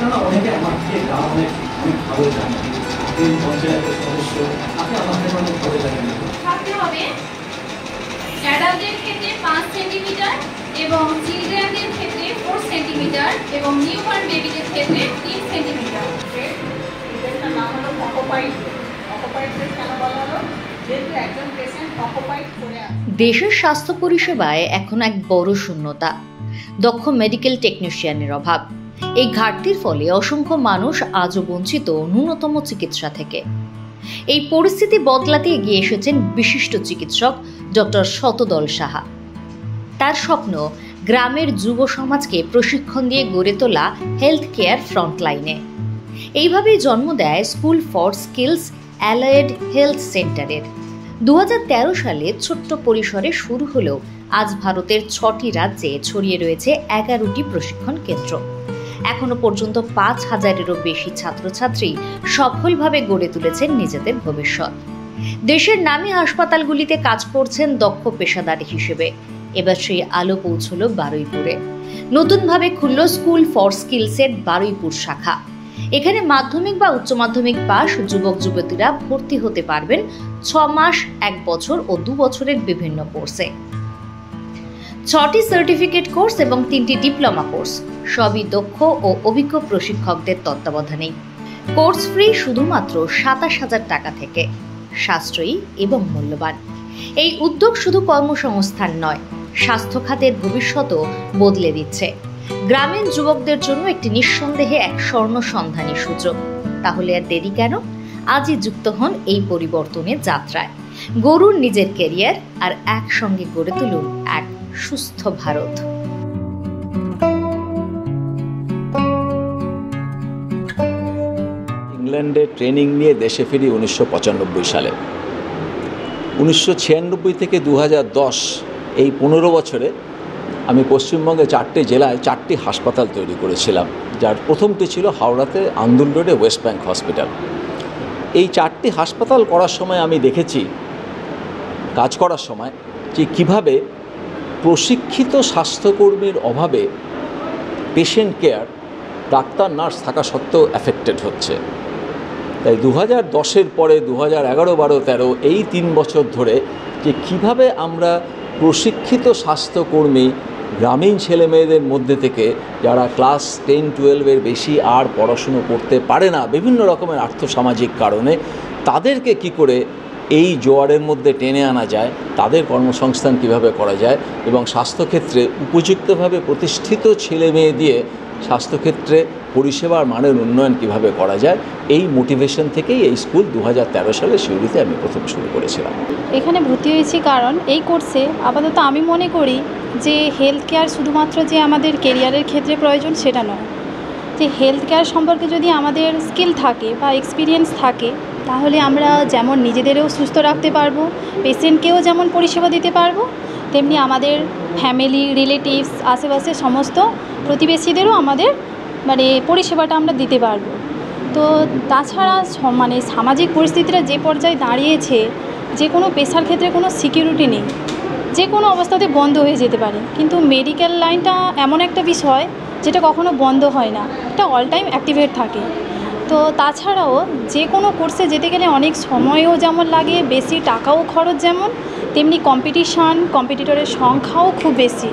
আপনারা অনেকে আমাকে অনেক অনেক ভালো জানেন, আপনি পঞ্চায়েতের সদস্য, আপনি আমাকে অনেক ভালো জানেন। থাকতে হবে অ্যাডাল্টদের ক্ষেত্রে 5 সেন্টিমিটার এবং চিলড্রেনদের ক্ষেত্রে 4 সেন্টিমিটার এবং নিউবর্ন বেবিদের ক্ষেত্রে 3 সেন্টিমিটার। এটার নাম হলো অকুপাইড। অকুপাইড কেন বলা হলো? যেহেতু একজন পেশেন্ট অকুপাইড করে আছে। দেশের স্বাস্থ্য পরিষেবায় এখন এক বড় শূন্যতা, দক্ষ মেডিকেল টেকনিশিয়ানের অভাব। এই ঘাটতির ফলে অসংখ্য মানুষ আজও বঞ্চিত ন্যূনতম চিকিৎসা থেকে। এই পরিস্থিতি বদলাতে এগিয়ে এসেছেন বিশিষ্ট চিকিৎসক ডক্টর শতদল সাহা। তার স্বপ্ন গ্রামের যুব সমাজকে প্রশিক্ষণ দিয়ে গড়ে তোলা হেলথ কেয়ার ফ্রন্টলাইনে। এইভাবেই জন্ম দেয় school for skills allied health সেন্টারের। 2013 সালে ছোট্ট পরিসরে শুরু হলেও আজ ভারতের 6টি রাজ্যে ছড়িয়ে রয়েছে 11টি প্রশিক্ষণ কেন্দ্র। এখনো পর্যন্ত 5,000-এরও বেশি ছাত্রছাত্রী সফলভাবে গড়ে তুলেছেন নিজেদের ভবিষ্যৎ। দেশের নামী হাসপাতালগুলিতে কাজ করছেন দক্ষ পেশাদার হিসেবে। এবার সেই আলো পৌঁছল বারুইপুরে। নতুনভাবে খুলল স্কুল ফর স্কিলসের বারুইপুর শাখা। এখানে মাধ্যমিক বা উচ্চ মাধ্যমিক পাস যুবক যুবতীরা ভর্তি হতে পারবেন 6 মাস, 1 বছর ও 2 বছরের বিভিন্ন কোর্সে। 6টি সার্টিফিকেট কোর্স এবং 3টি ডিপ্লোমা কোর্স, সবই দক্ষ ও অভিজ্ঞ প্রশিক্ষকদের তত্ত্বাবধানেই। কোর্স ফ্রি শুধুমাত্র 27,000 টাকা থেকে, সাশ্রয়ী এবং মূল্যবান। এই উদ্যোগ শুধু কর্মসংস্থান নয়, স্বাস্থ্য খাতের ভবিষ্যৎও বদলে দিচ্ছে। গ্রামীণ যুবকদের জন্য একটি নিঃসন্দেহে এক স্বর্ণ সন্ধানী সুযোগ। তাহলে আর দেরি কেন? আজই যুক্ত হন এই পরিবর্তনের যাত্রায়। গড়ুন নিজের ক্যারিয়ার আর একসঙ্গে গড়ে তুলুন এক সুস্থ ভারত। ইংল্যান্ডে ট্রেনিং নিয়ে দেশে ফিরি 1995 সালে। 1996 থেকে 2010 এই 15 বছরে আমি পশ্চিমবঙ্গে 4টে জেলায় 4টি হাসপাতাল তৈরি করেছিলাম, যার প্রথমটি ছিল হাওড়াতে আন্দুল রোডে ওয়েস্ট ব্যাংক হসপিটাল। এই 4টি হাসপাতাল করার সময় আমি দেখেছি, কাজ করার সময়, যে কীভাবে প্রশিক্ষিত স্বাস্থ্যকর্মীর অভাবে পেশেন্ট কেয়ার, ডাক্তার নার্স থাকা সত্ত্বেও অ্যাফেক্টেড হচ্ছে। তাই 2010-এর পরে 2011, 12, 13 এই 3 বছর ধরে যে কীভাবে আমরা প্রশিক্ষিত স্বাস্থ্যকর্মী গ্রামীণ ছেলেমেয়েদের মধ্যে থেকে যারা ক্লাস 10-12-এর বেশি আর পড়াশুনো করতে পারে না বিভিন্ন রকমের আর্থসামাজিক কারণে, তাদেরকে কি করে এই জোয়ারের মধ্যে টেনে আনা যায়, তাদের কর্মসংস্থান কিভাবে করা যায় এবং স্বাস্থ্যক্ষেত্রে উপযুক্তভাবে প্রতিষ্ঠিত ছেলে মেয়ে দিয়ে স্বাস্থ্যক্ষেত্রে পরিষেবার মানের উন্নয়ন কিভাবে করা যায়, এই মোটিভেশন থেকেই এই স্কুল 2013 সালে শিউরিতে আমি প্রথম শুরু করেছিলাম। এখানে ভর্তি হয়েছি কারণ এই কোর্সে আপাতত আমি মনে করি যে হেলথ কেয়ার শুধুমাত্র যে আমাদের কেরিয়ারের ক্ষেত্রে প্রয়োজন সেটা নয়। যে হেলথ কেয়ার সম্পর্কে যদি আমাদের স্কিল থাকে বা এক্সপিরিয়েন্স থাকে, তাহলে আমরা যেমন নিজেদেরও সুস্থ রাখতে পারবো, পেশেন্টকেও যেমন পরিষেবা দিতে পারবো, তেমনি আমাদের ফ্যামিলি, রিলেটিভস, আশেপাশের সমস্ত প্রতিবেশীদেরও আমাদের পরিষেবাটা আমরা দিতে পারবো। তো তাছাড়া সামাজিক পরিস্থিতিটা যে পর্যায়ে দাঁড়িয়েছে, যে কোনো পেশার ক্ষেত্রে কোনো সিকিউরিটি নেই, যে কোনো অবস্থাতে বন্ধ হয়ে যেতে পারে। কিন্তু মেডিকেল লাইনটা এমন একটা বিষয় যেটা কখনো বন্ধ হয় না, এটা অল টাইম অ্যাক্টিভেট থাকে। তো তাছাড়াও যে কোনো কোর্সে যেতে গেলে অনেক সময়ও যেমন লাগে, বেশি টাকাও খরচ যেমন, তেমনি কম্পিটিটরের সংখ্যাও খুব বেশি।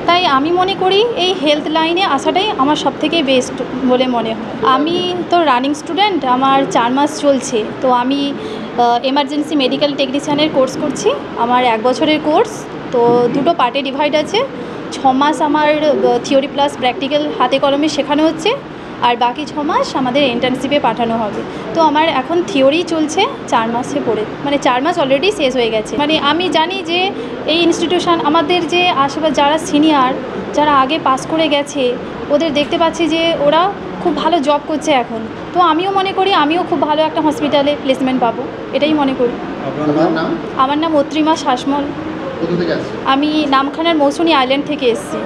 তাই আমি মনে করি এই হেলথ লাইনে আসাটাই আমার সবথেকে বেস্ট বলে মনে হয়। আমি তো রানিং স্টুডেন্ট, আমার 4 মাস চলছে। তো আমি এমার্জেন্সি মেডিকেল টেকনিশিয়ানের কোর্স করছি। আমার 1 বছরের কোর্স, তো 2টো পার্টে ডিভাইড আছে। 6 মাস আমার থিওরি প্লাস প্র্যাকটিক্যাল হাতে কলমে শেখানো হচ্ছে, আর বাকি 6 মাস আমাদের ইন্টার্নশিপে পাঠানো হবে। তো আমার এখন থিওরি চলছে 4 মাসে পড়ে, 4 মাস অলরেডি শেষ হয়ে গেছে। আমি জানি যে এই ইনস্টিটিউশন আমাদের যে আশেপাশে যারা সিনিয়র, যারা আগে পাস করে গেছে, ওদের দেখতে পাচ্ছি যে ওরা খুব ভালো জব করছে এখন। তো আমিও মনে করি আমিও খুব ভালো একটা হসপিটালে প্লেসমেন্ট পাবো, এটাই মনে করি। আমার নাম অত্রিমা শাসমল। আমি নামখানার মৌসুনী আইল্যান্ড থেকে এসেছি।